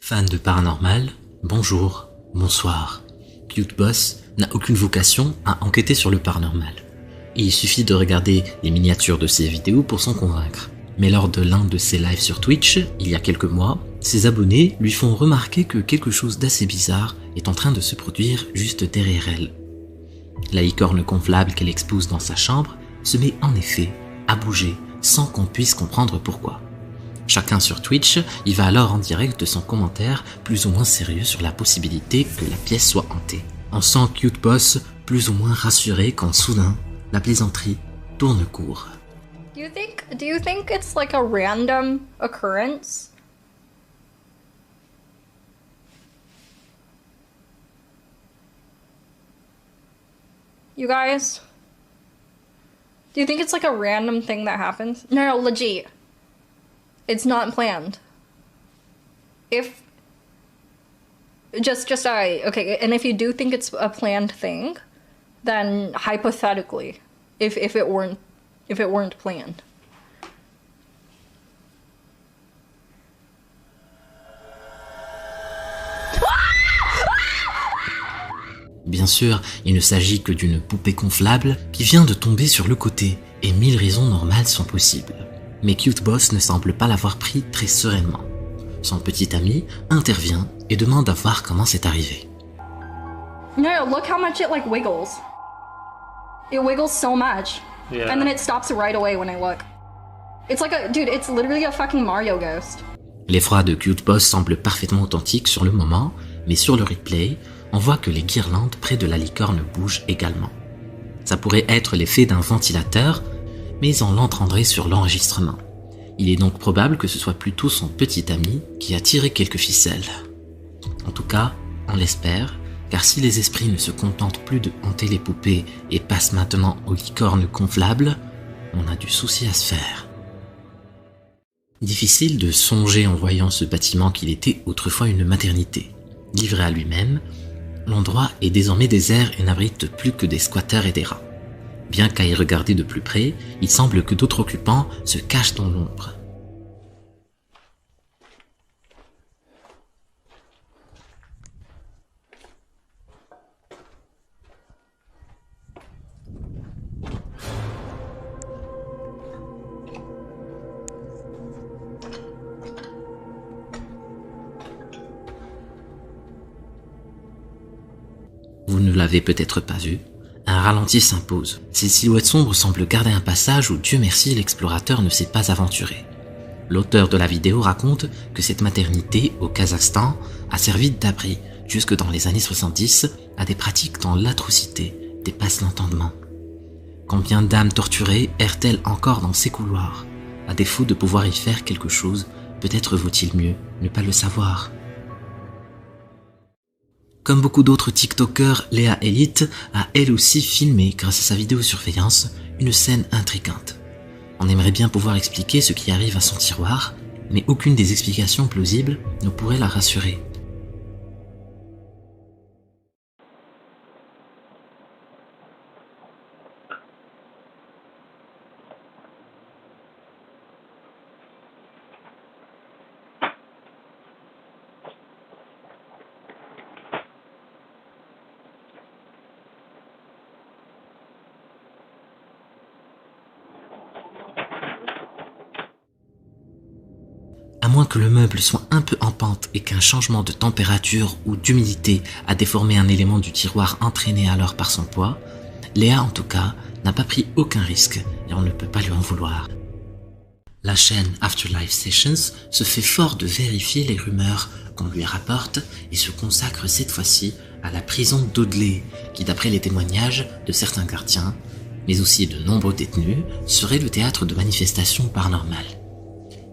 Fan de paranormal, bonjour, bonsoir. Cute Boss n'a aucune vocation à enquêter sur le paranormal. Il suffit de regarder les miniatures de ses vidéos pour s'en convaincre. Mais lors de l'un de ses lives sur Twitch, il y a quelques mois, ses abonnés lui font remarquer que quelque chose d'assez bizarre est en train de se produire juste derrière elle. La licorne gonflable qu'elle expose dans sa chambre se met en effet à bouger sans qu'on puisse comprendre pourquoi. Chacun sur Twitch y va alors en direct de son commentaire plus ou moins sérieux sur la possibilité que la pièce soit hantée. On sent Cute Boss plus ou moins rassuré quand soudain, la plaisanterie tourne court. Do you think it's like a random occurrence? You guys? Do you think it's like a random thing that happens? No, legit. It's not planned. If just okay, and if you do think it's a planned thing, then hypothetically, if it weren't planned. Bien sûr, il ne s'agit que d'une poupée gonflable qui vient de tomber sur le côté, et 1000 raisons normales sont possibles. Mais Cute Boss ne semble pas l'avoir pris très sereinement. Son petit ami intervient et demande à voir comment c'est arrivé. No, look how much it like wiggles. It wiggles so much. Yeah. And then it stops right away when I look. It's like dude, it's literally a fucking Mario ghost. L'effroi de Cute Boss semble parfaitement authentique sur le moment, mais sur le replay, on voit que les guirlandes près de la licorne bougent également. Ça pourrait être l'effet d'un ventilateur, mais on l'entendrait sur l'enregistrement. Il est donc probable que ce soit plutôt son petit ami qui a tiré quelques ficelles. En tout cas, on l'espère, car si les esprits ne se contentent plus de hanter les poupées et passent maintenant aux licornes gonflables, on a du souci à se faire. Difficile de songer en voyant ce bâtiment qu'il était autrefois une maternité. Livré à lui-même, l'endroit est désormais désert et n'abrite plus que des squatteurs et des rats. Bien qu'à y regarder de plus près, il semble que d'autres occupants se cachent dans l'ombre. Vous ne l'avez peut-être pas vu, un ralenti s'impose. Ces silhouettes sombres semblent garder un passage où, Dieu merci, l'explorateur ne s'est pas aventuré. L'auteur de la vidéo raconte que cette maternité, au Kazakhstan, a servi d'abri, jusque dans les années 70, à des pratiques dont l'atrocité dépasse l'entendement. Combien d'âmes torturées errent-elles encore dans ces couloirs? À défaut de pouvoir y faire quelque chose, peut-être vaut-il mieux ne pas le savoir. Comme beaucoup d'autres TikTokers, Léa Elite a elle aussi filmé, grâce à sa vidéosurveillance, une scène intrigante. On aimerait bien pouvoir expliquer ce qui arrive à son tiroir, mais aucune des explications plausibles ne pourrait la rassurer. À moins que le meuble soit un peu en pente et qu'un changement de température ou d'humidité a déformé un élément du tiroir entraîné alors par son poids, Léa en tout cas n'a pas pris aucun risque et on ne peut pas lui en vouloir. La chaîne Afterlife Sessions se fait fort de vérifier les rumeurs qu'on lui rapporte et se consacre cette fois-ci à la prison d'Audley qui, d'après les témoignages de certains gardiens, mais aussi de nombreux détenus, serait le théâtre de manifestations paranormales.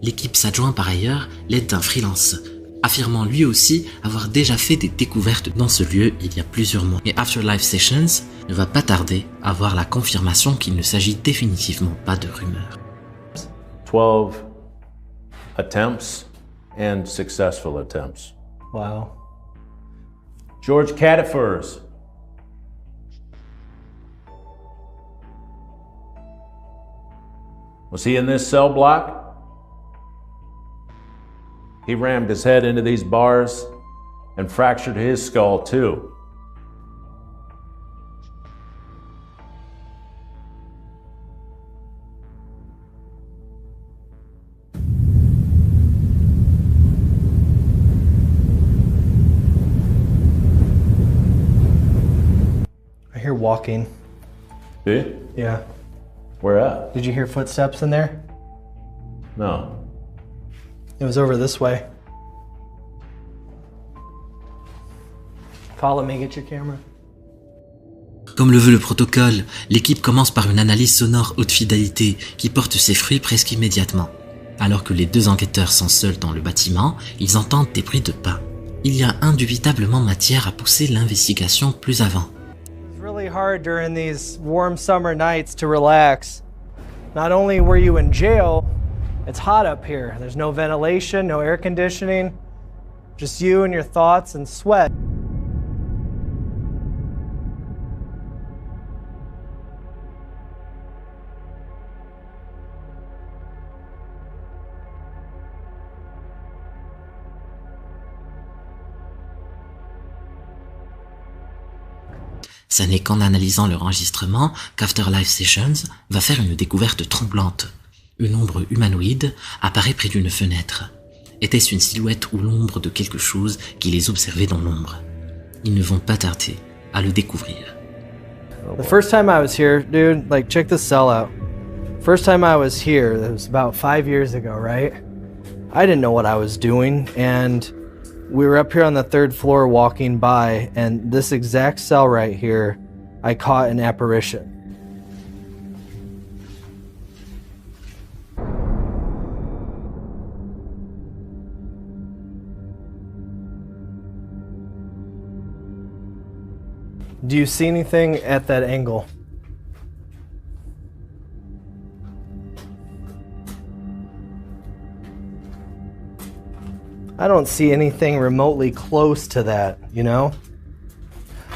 L'équipe s'adjoint par ailleurs l'aide d'un freelance, affirmant lui aussi avoir déjà fait des découvertes dans ce lieu il y a plusieurs mois. Et Afterlife Sessions ne va pas tarder à avoir la confirmation qu'il ne s'agit définitivement pas de rumeurs. 12 attempts and successful attempts. Wow. George Catafers. Was he in this cell block? He rammed his head into these bars and fractured his skull too. I hear walking. Do you? Yeah. Where at? Did you hear footsteps in there? No. It was over this way. Follow me, get your camera. Comme le veut le protocole, l'équipe commence par une analyse sonore haute fidélité qui porte ses fruits presque immédiatement. Alors que les deux enquêteurs sont seuls dans le bâtiment, ils entendent des bruits de pas. Il y a indubitablement matière à pousser l'investigation plus avant. It's really hard during these warm summer nights to relax. Not only were you in jail, it's hot up here. There's no ventilation, no air conditioning, just you and your thoughts and sweat. Ça n'est qu'en analysant leur enregistrement qu'Afterlife Sessions va faire une découverte tremblante. Une ombre humanoïde apparaît près d'une fenêtre. Était-ce une silhouette ou l'ombre de quelque chose qui les observait dans l'ombre? Ils ne vont pas tarder à le découvrir. The first time I was here, dude, like check this cell out. First time I was here, that was about 5 years ago, right? I didn't know what I was doing, and we were up here on the 3rd floor walking by, and this exact cell right here, I caught an apparition. Do you see anything at that angle? I don't see anything remotely close to that, you know?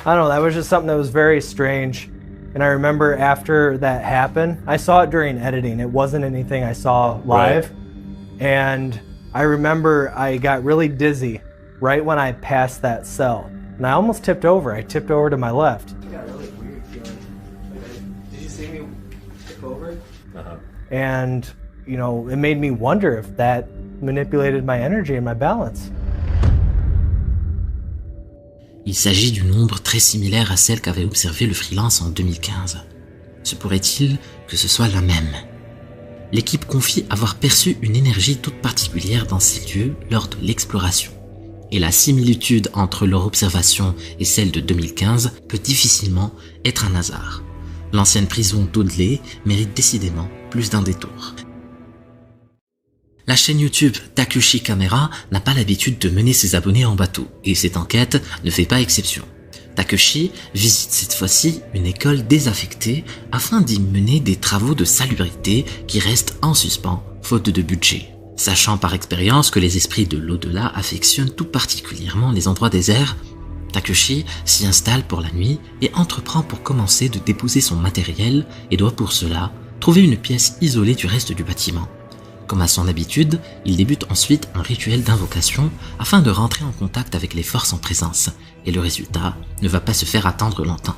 I don't know, that was just something that was very strange. And I remember after that happened, I saw it during editing. It wasn't anything I saw live. Right. And I remember I got really dizzy right when I passed that cell. And I almost tipped over. I tipped over to my left. I got a really weird feeling. Did you see me tip over? Uh-huh. And, you know, it made me wonder if that manipulated my energy and my balance. Il s'agit d'une ombre très similaire à celle qu'avait observée le freelance en 2015. Se pourrait-il que ce soit la même? L'équipe confie avoir perçu une énergie toute particulière dans ces lieux lors de l'exploration. Et la similitude entre leur observation et celle de 2015 peut difficilement être un hasard. L'ancienne prison d'Audley mérite décidément plus d'un détour. La chaîne YouTube Takushi Camera n'a pas l'habitude de mener ses abonnés en bateau, et cette enquête ne fait pas exception. Takushi visite cette fois-ci une école désaffectée afin d'y mener des travaux de salubrité qui restent en suspens faute de budget. Sachant par expérience que les esprits de l'au-delà affectionnent tout particulièrement les endroits déserts, Takushi s'y installe pour la nuit et entreprend pour commencer de déposer son matériel et doit pour cela trouver une pièce isolée du reste du bâtiment. Comme à son habitude, il débute ensuite un rituel d'invocation afin de rentrer en contact avec les forces en présence, et le résultat ne va pas se faire attendre longtemps.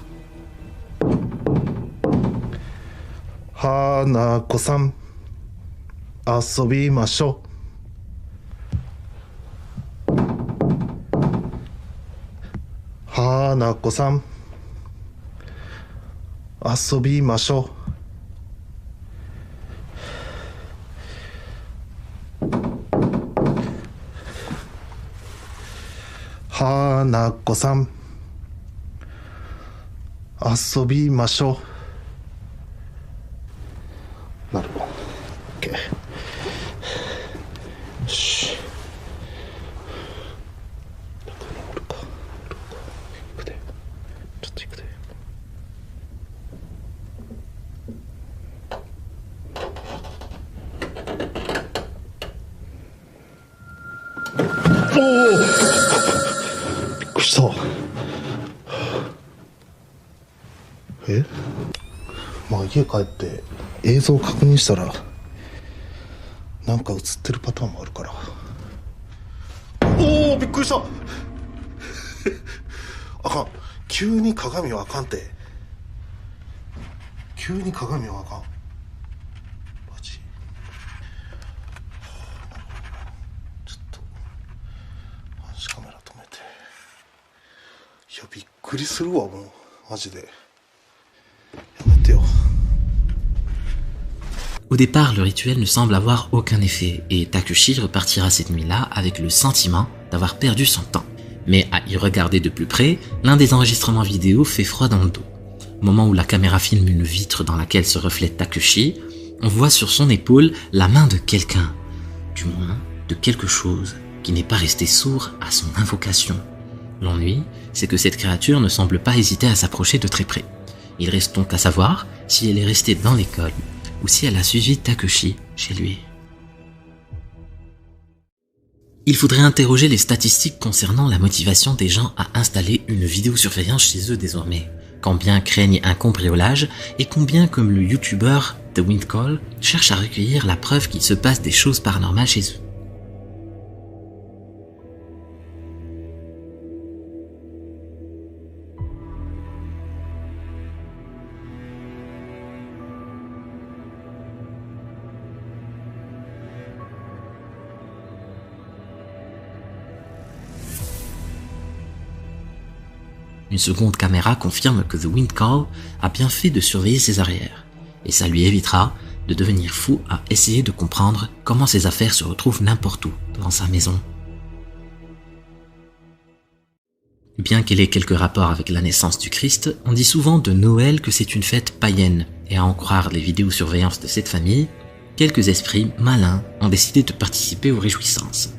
Hanako-san, asobimashou. Hanako-san, asobimashou. Hanako-san, asobimashou. なるほど。OK。よし。乗るか。行くで。ちょっと行くで。おお。びっくりした。え？まあ家帰って映像を確認したらなんか映ってるパターンもあるからびっくりしたあかん急に鏡はあかんて急に鏡はあかんマジちょっと監視カメラ止めていやびっくりするわもうマジでやめてよ Au départ, le rituel ne semble avoir aucun effet et Takushi repartira cette nuit-là avec le sentiment d'avoir perdu son temps. Mais à y regarder de plus près, l'un des enregistrements vidéo fait froid dans le dos. Au moment où la caméra filme une vitre dans laquelle se reflète Takushi, on voit sur son épaule la main de quelqu'un, du moins de quelque chose qui n'est pas resté sourd à son invocation. L'ennui, c'est que cette créature ne semble pas hésiter à s'approcher de très près. Il reste donc à savoir si elle est restée dans l'école ou si elle a suivi Takushi chez lui. Il faudrait interroger les statistiques concernant la motivation des gens à installer une vidéosurveillance chez eux désormais. Combien craignent un cambriolage et combien, comme le youtubeur The Wind Call, cherchent à recueillir la preuve qu'il se passe des choses paranormales chez eux. Une seconde caméra confirme que The Wind Call a bien fait de surveiller ses arrières, et ça lui évitera de devenir fou à essayer de comprendre comment ses affaires se retrouvent n'importe où dans sa maison. Bien qu'elle ait quelques rapports avec la naissance du Christ, on dit souvent de Noël que c'est une fête païenne, et à en croire les vidéosurveillances de cette famille, quelques esprits malins ont décidé de participer aux réjouissances.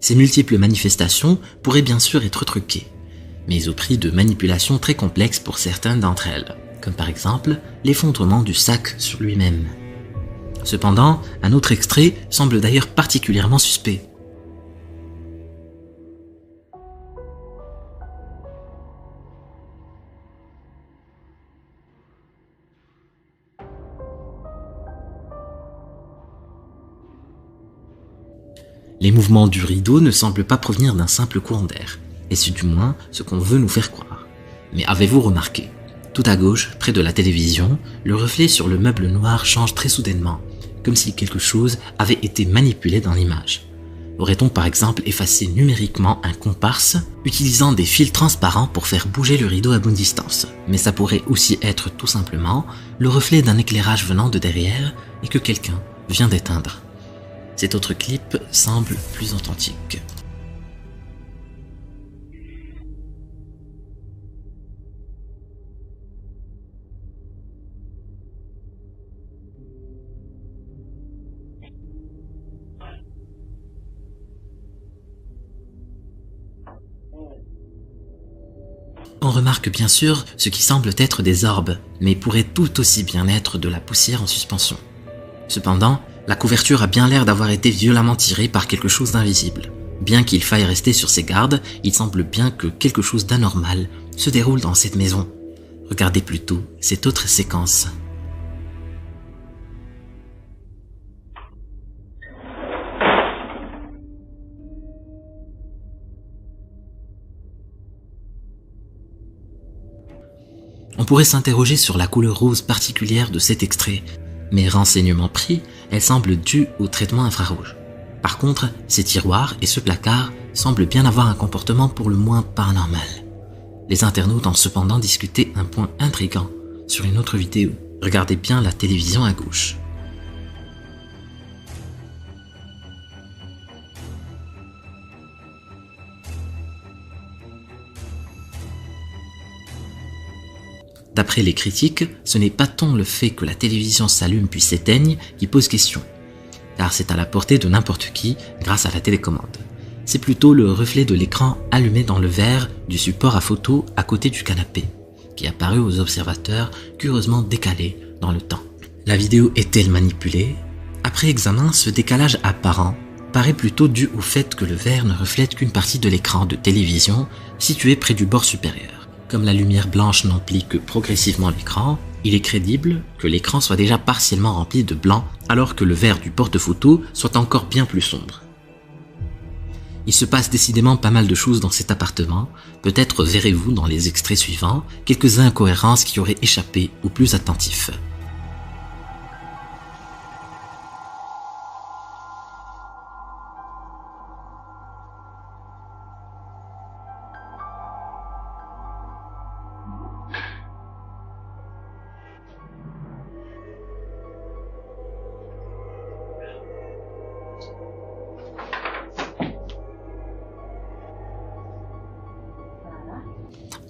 Ces multiples manifestations pourraient bien sûr être truquées, mais au prix de manipulations très complexes pour certaines d'entre elles, comme par exemple l'effondrement du sac sur lui-même. Cependant, un autre extrait semble d'ailleurs particulièrement suspect. Les mouvements du rideau ne semblent pas provenir d'un simple courant d'air, et c'est du moins ce qu'on veut nous faire croire. Mais avez-vous remarqué, tout à gauche, près de la télévision, le reflet sur le meuble noir change très soudainement, comme si quelque chose avait été manipulé dans l'image. Aurait-on par exemple effacé numériquement un comparse, utilisant des fils transparents pour faire bouger le rideau à bonne distance? Mais ça pourrait aussi être tout simplement le reflet d'un éclairage venant de derrière et que quelqu'un vient d'éteindre. Cet autre clip semble plus authentique. On remarque bien sûr ce qui semble être des orbes, mais pourrait tout aussi bien être de la poussière en suspension. Cependant, la couverture a bien l'air d'avoir été violemment tirée par quelque chose d'invisible. Bien qu'il faille rester sur ses gardes, il semble bien que quelque chose d'anormal se déroule dans cette maison. Regardez plutôt cette autre séquence. On pourrait s'interroger sur la couleur rose particulière de cet extrait, mais renseignements pris, elle semble due au traitement infrarouge. Par contre, ces tiroirs et ce placard semblent bien avoir un comportement pour le moins paranormal. Les internautes ont cependant discuté un point intriguant sur une autre vidéo. Regardez bien la télévision à gauche. D'après les critiques, ce n'est pas tant le fait que la télévision s'allume puis s'éteigne qui pose question, car c'est à la portée de n'importe qui grâce à la télécommande. C'est plutôt le reflet de l'écran allumé dans le verre du support à photo à côté du canapé, qui apparut aux observateurs curieusement décalé dans le temps. La vidéo est-elle manipulée? Après examen, ce décalage apparent paraît plutôt dû au fait que le verre ne reflète qu'une partie de l'écran de télévision situé près du bord supérieur. Comme la lumière blanche n'emplit que progressivement l'écran, il est crédible que l'écran soit déjà partiellement rempli de blanc alors que le verre du porte-photo soit encore bien plus sombre. Il se passe décidément pas mal de choses dans cet appartement, peut-être verrez-vous dans les extraits suivants quelques incohérences qui auraient échappé aux plus attentifs.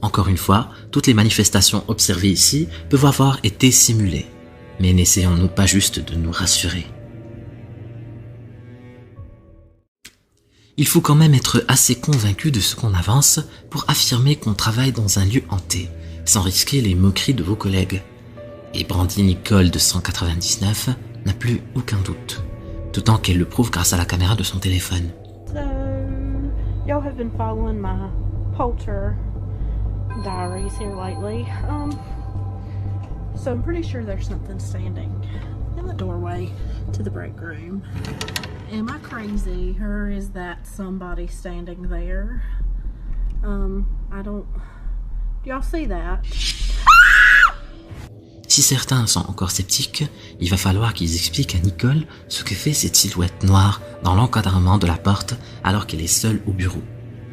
Encore une fois, toutes les manifestations observées ici peuvent avoir été simulées. Mais n'essayons-nous pas juste de nous rassurer? Il faut quand même être assez convaincu de ce qu'on avance pour affirmer qu'on travaille dans un lieu hanté, sans risquer les moqueries de vos collègues. Et Brandy Nicole de 199 n'a plus aucun doute, d'autant qu'elle le prouve grâce à la caméra de son téléphone. So, y'all have been following my Polter diaries here lately. So I'm pretty sure there's something standing in the doorway to the break room. Am I crazy, or is that somebody standing there? I don't... Do y'all see that? Si certains sont encore sceptiques, il va falloir qu'ils expliquent à Nicole ce que fait cette silhouette noire dans l'encadrement de la porte alors qu'elle est seule au bureau.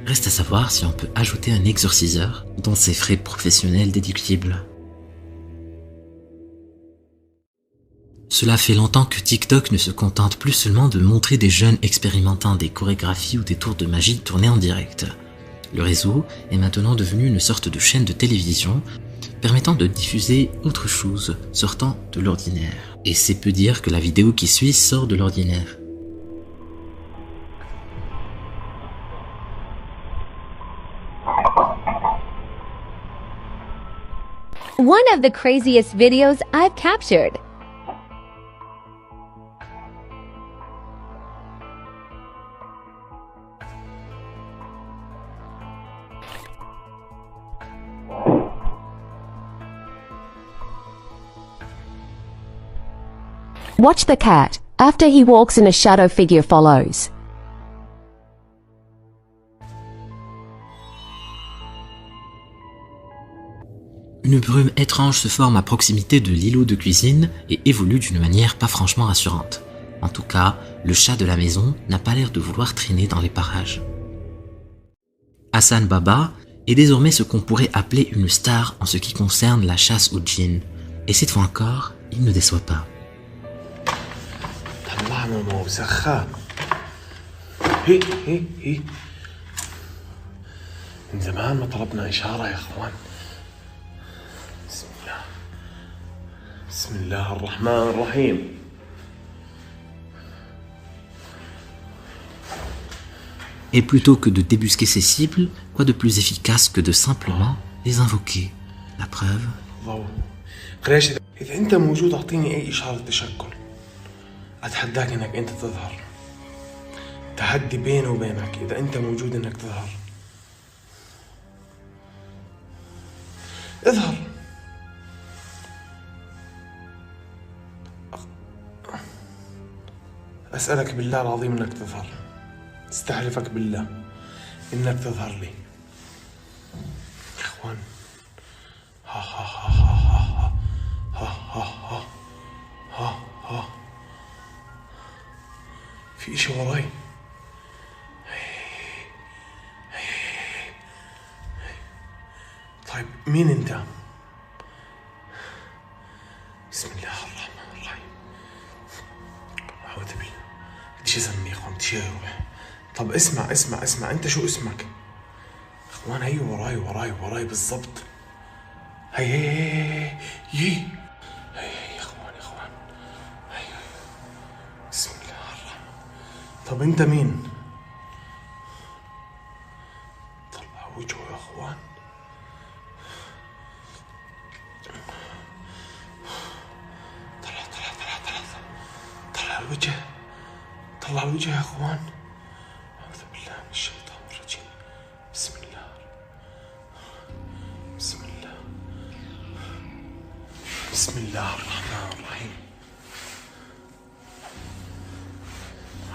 Reste à savoir si on peut ajouter un exorciseur dans ses frais professionnels déductibles. Cela fait longtemps que TikTok ne se contente plus seulement de montrer des jeunes expérimentant des chorégraphies ou des tours de magie tournés en direct. Le réseau est maintenant devenu une sorte de chaîne de télévision permettant de diffuser autre chose sortant de l'ordinaire. Et c'est peu dire que la vidéo qui suit sort de l'ordinaire. One of the craziest videos I've captured. Watch the cat. After he walks in, a shadow figure follows. Une brume étrange se forme à proximité de l'îlot de cuisine et évolue d'une manière pas franchement rassurante. En tout cas, le chat de la maison n'a pas l'air de vouloir traîner dans les parages. Hassan Baba est désormais ce qu'on pourrait appeler une star en ce qui concerne la chasse aux djinns. Et cette fois encore, il ne déçoit pas. من زمان ما طلبنا إشارة يا إخوان. بسم الله الرحمن الرحيم. Et plutôt que de débusquer ses cibles, quoi de plus efficace que de simplement les invoquer? La preuve. ضوء. قريش إذا أنت موجود أعطيني أي إشارة تشكل. أتحداك إنك أنت تظهر. تحدي بيني وبينك إذا أنت موجود إنك تظهر. اظهر. أسألك بالله العظيم إنك تظهر. استحلفك بالله إنك تظهر لي. يا إخوان. ها ها ها ها ها ها ها ها ها. في إشي وراي. طيب مين أنت؟ بسم الله الرحمن الرحيم. أعوذ بالله. بديش أسمي يا إخوان، بديش أروح. طب اسمع أنت شو اسمك؟ إخوان هي وراي بالضبط. هي يا اخوان هي. بسم الله الرحمن. طب انت مين؟ طلع وجهه يا اخوان. طلع الوجه. طلع الوجه يا اخوان. اعوذ بالله من الشيطان الرجيم. بسم الله. بسم الله. بسم الله الرحمن الرحيم.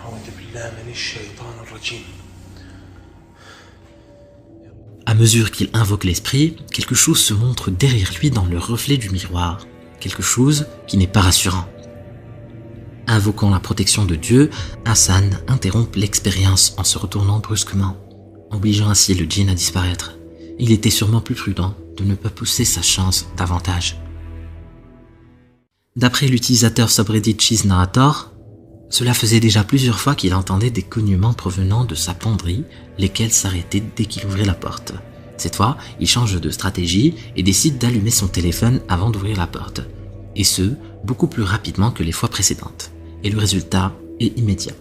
أعوذ بالله من الشيطان الرجيم. À mesure qu'il invoque l'esprit, quelque chose se montre derrière lui dans le reflet du miroir, quelque chose qui n'est pas rassurant. Invoquant la protection de Dieu, Hassan interrompt l'expérience en se retournant brusquement, obligeant ainsi le djinn à disparaître. Il était sûrement plus prudent de ne pas pousser sa chance davantage. D'après l'utilisateur subreddit Cheese Narrator, cela faisait déjà plusieurs fois qu'il entendait des cognements provenant de sa penderie, lesquels s'arrêtaient dès qu'il ouvrait la porte. Cette fois, il change de stratégie et décide d'allumer son téléphone avant d'ouvrir la porte. Et ce, beaucoup plus rapidement que les fois précédentes. Et le résultat est immédiat.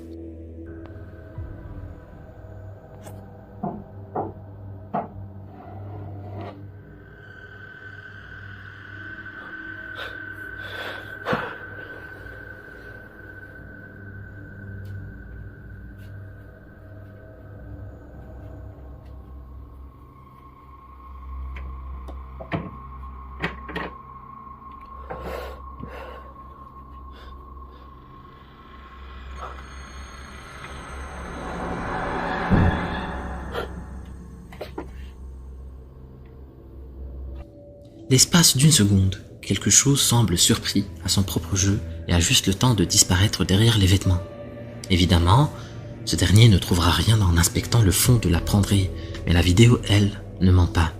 L'espace d'une seconde, quelque chose semble surpris à son propre jeu et a juste le temps de disparaître derrière les vêtements. Évidemment, ce dernier ne trouvera rien en inspectant le fond de la penderie, mais la vidéo, elle, ne ment pas.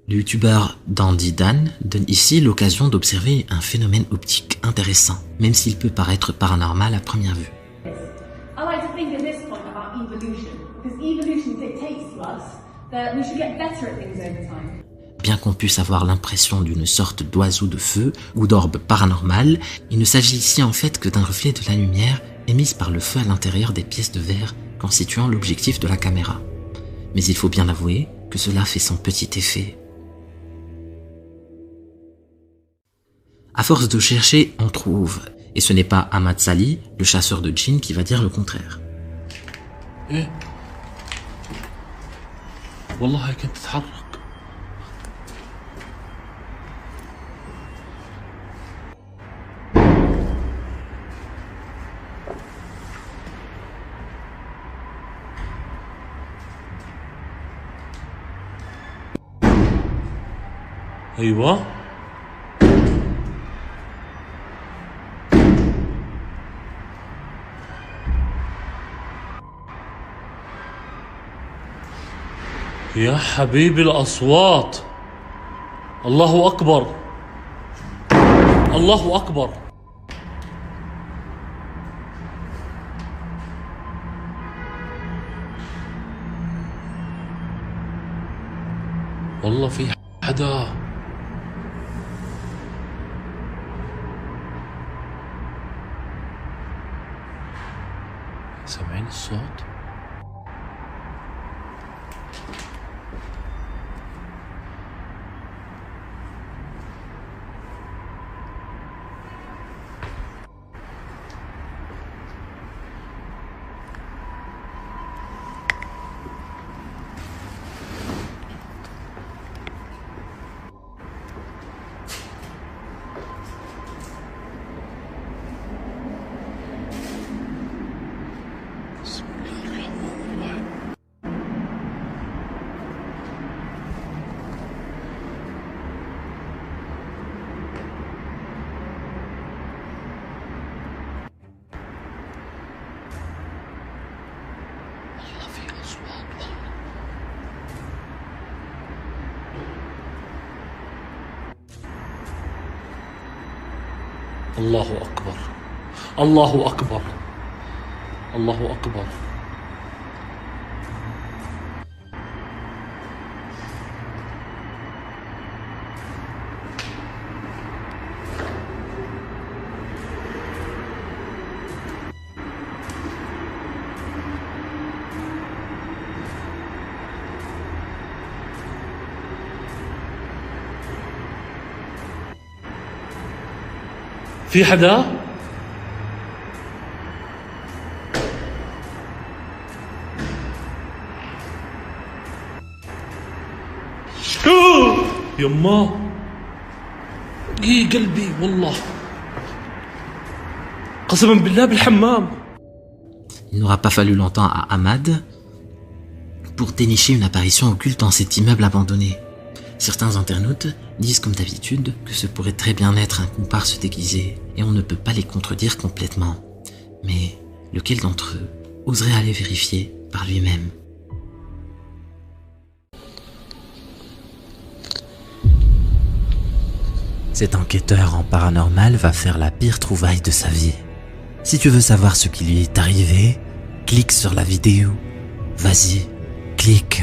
Le youtubeur Dandy Dan donne ici l'occasion d'observer un phénomène optique intéressant, même s'il peut paraître paranormal à première vue. I like to think at this point about evolution, because evolution dictates to us that we should get better at things over time. Bien qu'on puisse avoir l'impression d'une sorte d'oiseau de feu ou d'orbe paranormal, il ne s'agit ici en fait que d'un reflet de la lumière émise par le feu à l'intérieur des pièces de verre constituant l'objectif de la caméra. Mais il faut bien avouer que cela fait son petit effet. À force de chercher, on trouve. Et ce n'est pas Ahmad Sali, le chasseur de djinns, qui va dire le contraire. والله كنت تتحرك. ايوه يا حبيبي الأصوات. الله أكبر الله أكبر. والله في حدا. سامعين الصوت؟ الله أكبر الله أكبر الله أكبر. في حدا؟ يما ايه قلبي والله قسما بالله بالحمام. Il n'aura pas fallu longtemps à Ahmad pour dénicher une apparition occulte dans cet immeuble abandonné. Certains internautes disent comme d'habitude que ce pourrait très bien être un comparse déguisé et on ne peut pas les contredire complètement. Mais lequel d'entre eux oserait aller vérifier par lui-même? Cet enquêteur en paranormal va faire la pire trouvaille de sa vie. Si tu veux savoir ce qui lui est arrivé, clique sur la vidéo. Vas-y, clique.